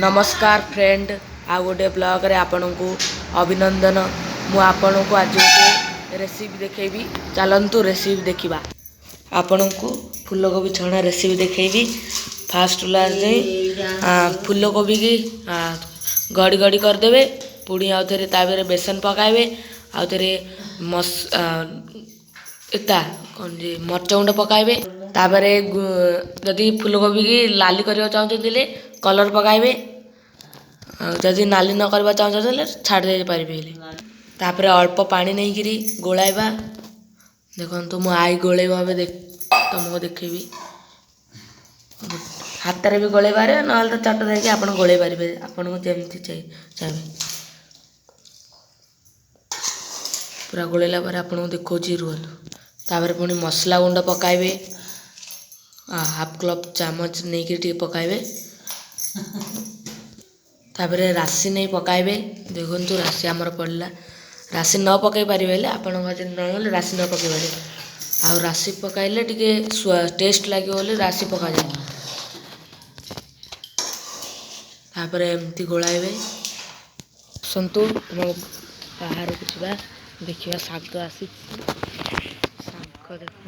नमस्कार फ्रेंड आ गोटे ब्लॉग रे आपन को अभिनंदन। मु आपन को आज गोटे रेसिपी देखेबी। चलंतु रेसिपी देखिबा। आपन को फूलकोबी छणा रेसिपी देखेबी। फास्ट लाजे फूलकोबी की गड़ी गड़ी कर देबे। पुड़ी आउ थरे ताबेरे बेसन पकाइबे। आउ थरे मस एता कोन जे मरच गुंड पकाइबे। ताबरे जदि फूलकोबी की लाली करियो चाहते दिले कलर पकाइबे। जदि नाली न करबा चाहते दिले छाड़ दे पारिबे। तापरे अल्प पानी नहीं गिरी गोलाइबा। देखंतु मो आई गोलेबा बे देख तुमको देखेबी। हाथ रे भी गोले बारे नहल तो चट दे के आपन गोले पारिबे आपन को जेमति चाहे पूरा गोलेला पर आपन को देखोची रुहत। तापरे पुनी मसला गुंड पकाइबे। हाफ कप चामच नहीं के टी पकाइबे। तापरे राशि नहीं पकाइबे। देखंतु राशि हमर पड़ला। राशि न पकाई पारिबे ले आपन घर न राशि न पकाई पारे। आ राशि पकाइले टिके टेस्ट लागे बोले राशि पका जाए। तापरे एमती गोलाइबे। संतु बाहर कुछबा देखिबा साग आसी। साग देखो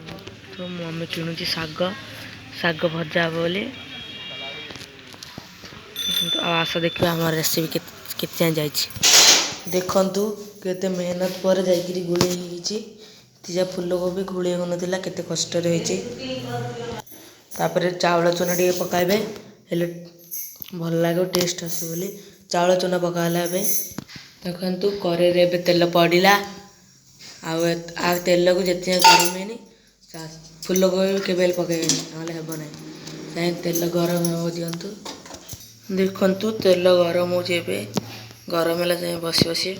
तो मम्मी किनुची साग भजा बोले। आशा देखिए हमार रेसिपी कितना जाए। देखंतु केते मेहनत पर जाइकरी गुळे हिची। तिजा फूलकोबी गुळे हो नथिला केते कष्ट रे हिची। तापरे चावल चूना टिके पकाइबे हेले भल लागो टेस्ट आसे बोली चावल चूना पकाला बे। देखंतु करे रे बे तेल पड़िला। आ तेल को जति गरम हेनी फूलकोबी केबेल पकाइबे नले हेबो नै। चाहे तेल गरम हो दियंतु। देखंतु तेल गरम हो जेबे गरम होला जाए बसी बसी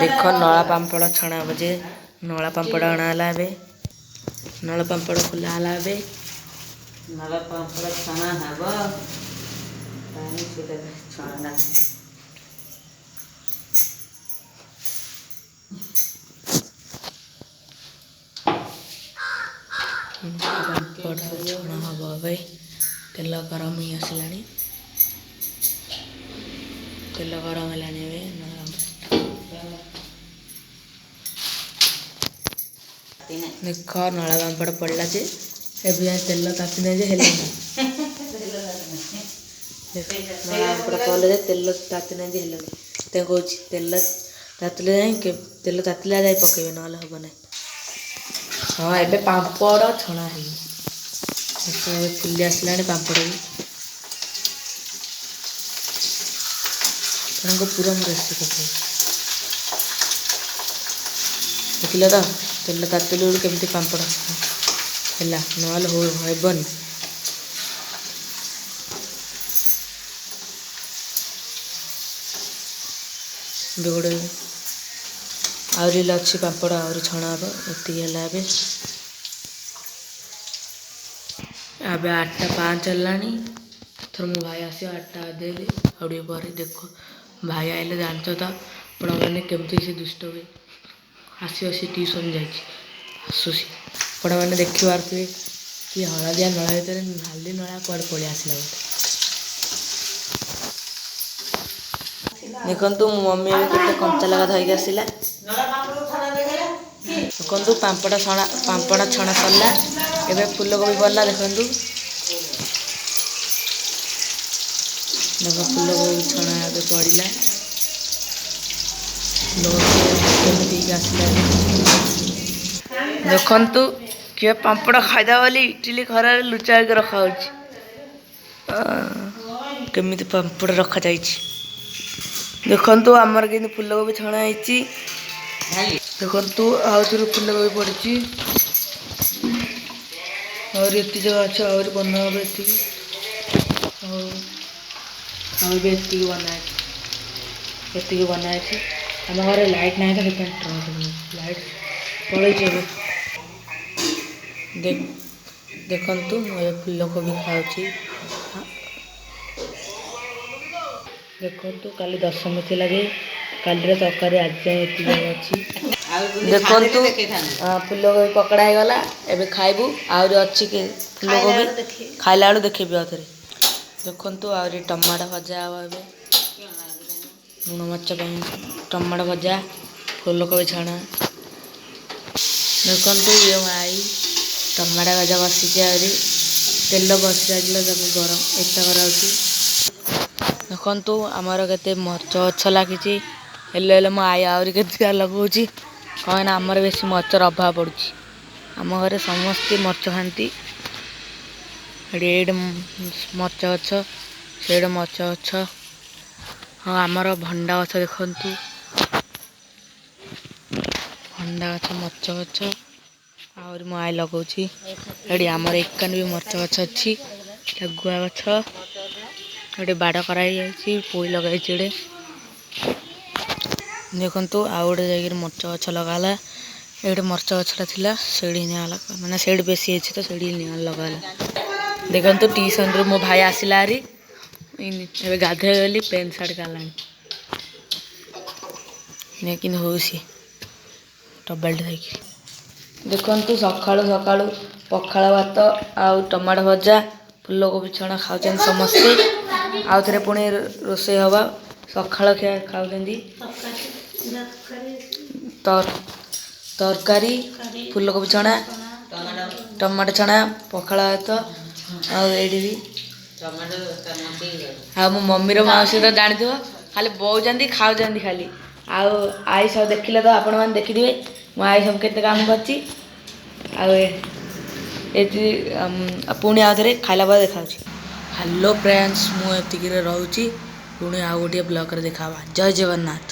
देख नला पांपड़ छणा बजे नला पांपड़ अणाला बे। नला पांपड़ खुला हला बे। नला पांपड़ छणा हबो पानी छुटे छणा पांपड़ छणा हबो बे। तेल गरम ही आसलानी। तेल गरम हेलानी बे देख नला पांपड़ पड़ला जे एबे तेल ताती नै जे हेलानी। नला पांपड़ पड़ले जे तेल ताती नै जे हेलानी। ते कहूची तेल तातले जाए के तेल तातला जाए पकेबे नले हबो नै। हां एबे पांपड़ छणा हे एबे फुली आसलानी पांपड़ भी। को पूरा मोर रेसिपी देखिले तो तेल तातले केमती पांपड़ हैला नल हेबनी। बेगोड़े आहरी अच्छी पांपड़ आहरी छणा हे एति है। अब 8:05 हेलानी। थर मो भाई आसी 8 देली आउडी पर देखो भाई आइले जानछ तो आपण माने केमती से दुष्ट हुए। आसी आसी ट्यूशन जाई आसुसी आपण माने देखि पारथि कि हळदिया नळा भीतर नाली नळा कोड पळि आसला। देखंतु मम्मी भी केते कंचा लगा धइक आसिला। देखंतु पांपड़ छणा सरला एबे फूलकोबी पड़ला। देखंतु देखो फूलकोबी छणा एबे पड़िला। देखंतु के पांपड़ खाइदा वाली इटली खरा लुचा के रखा होची। केमिति पांपड़ रखा जाईची देखंतु हमर के फूलकोबी छणा आईची। देखंतु आउथुर फूलकोबी पड़ीची और एति जगह अच्छा और बना होबे एति और बेती बनाए थे। हम घरे लाइट नहीं था लाइट पड़े देख देखंतु मैं फूलकोबी खाऊची। देखंतु काली दशमी थी लगे काली तरकारी आज जाए अच्छी। देखंतु फूलकोबी पकड़ा गला एबे खाइबू आहरी अच्छी के फूलकोबी खाइला बेलू देखेबी आथरे। ଦେଖନ୍ତୁ ଆହୁରି ଟମାଟୋ ଭଜା ହେବ ଏବେ। ଲୁଣ ମରିଚ ପାଇଁ ଟମାଟୋ ଭଜା, ଫୁଲକୋବି ଛଣା। ଦେଖନ୍ତୁ ଇଏ ମୋ ଆଈ ଟମାଟୋ ଭଜା ବସିଛି ଆହୁରି ତେଲ ବସି ଯାଇଥିଲା ତାକୁ ଏତା କରାଉଛି। ଦେଖନ୍ତୁ ଆମର କେତେ ମରିଚ ଗଛ ଲାଗିଛି। ହେଲେ ମୋ ଆଈ ଆହୁରି କେତେ ଲଗାଉଛି। କାହିଁକିନା ଆମର ବେଶୀ ମରିଚର ଅଭାବ ପଡ଼ୁଛି। ଆମ ଘରେ ସମସ୍ତେ ମରିଚ ଖାଆନ୍ତି। ଏଇଠି ମରିଚ ଗଛ, ସେଇଠି ମରିଚ ଗଛ। ହଁ ଆମର ଭଣ୍ଡା ଗଛ ଦେଖନ୍ତୁ, ଭଣ୍ଡା ଗଛ, ମରିଚ ଗଛ ଆହୁରି ମୋ ଆଈ ଲଗାଉଛି। ଏଠି ଆମର ଏକାନି ବି ମରିଚ ଗଛ ଅଛି। ଗୁଆ ଗଛ ଗୋଟେ ବାଡ଼ କରାହେଇଯାଇଛି, ପୋଇ ଲଗାହେଇଛି ଏଡ଼େ। ଦେଖନ୍ତୁ ଆଉ ଗୋଟେ ଯାଇକିରି ମରିଚ ଗଛ ଲଗା ହେଲା। ଏଇଠି ମରିଚ ଗଛଟା ଥିଲା, ସେଇଠି ନିଆହେଲା, ମାନେ ସେଇଠି ବେଶୀ ହେଇଛି ତ ସେଇଠି ଲଗା ହେଲା। ଦେଖନ୍ତୁ ଟିଉସନରୁ ମୋ ଭାଇ ଆସିଲା ହାରି, ଏବେ ଗାଧୋଇ ଗଲି ପ୍ୟାଣ୍ଟ ସାର୍ଟ କାଢ଼ିଲାଣି। ନେଇକିନି ହଉଛି ଟବାଲ୍ଟି ଧରିକି। ଦେଖନ୍ତୁ ସକାଳୁ ସକାଳୁ ପଖାଳ ଭାତ ଆଉ ଟମାଟୋ ଭଜା, ଫୁଲକୋବି ଛଣା ଖାଉଛନ୍ତି ସମସ୍ତେ। ଆଉ ଥରେ ପୁଣି ରୋଷେଇ ହବ। ସକାଳ ଖିଆ ଖାଉଛନ୍ତି ତରକାରୀ, ଫୁଲକୋବି ଛଣା, ଟମାଟୋ ଛଣା, ପଖାଳ ଭାତ ଆଉ ଏଇଠି ବି ଆଉ ମୋ ମମିର ମାଉସୀ ତ ଜାଣିଥିବ ଖାଲି ବଉଛନ୍ତି ଖାଉଛନ୍ତି ଖାଲି। ଆଉ ଆଈ ସବୁ ଦେଖିଲେ ତ ଆପଣମାନେ ଦେଖିଥିବେ ମୋ ଆଈ ସବୁ କେତେ କାମ କରିଛି। ଆଉ ଏଠି ପୁଣି ଆଉ ଥରେ ଖାଇଲା ପରେ ଦେଖାହେଉଛି। ହ୍ୟାଲୋ ଫ୍ରେଣ୍ଡସ୍, ମୁଁ ଏତିକିରେ ରହୁଛି। ପୁଣି ଆଉ ଗୋଟିଏ ବ୍ଲଗ୍ରେ ଦେଖାହେବା। ଜୟ ଜଗନ୍ନାଥ।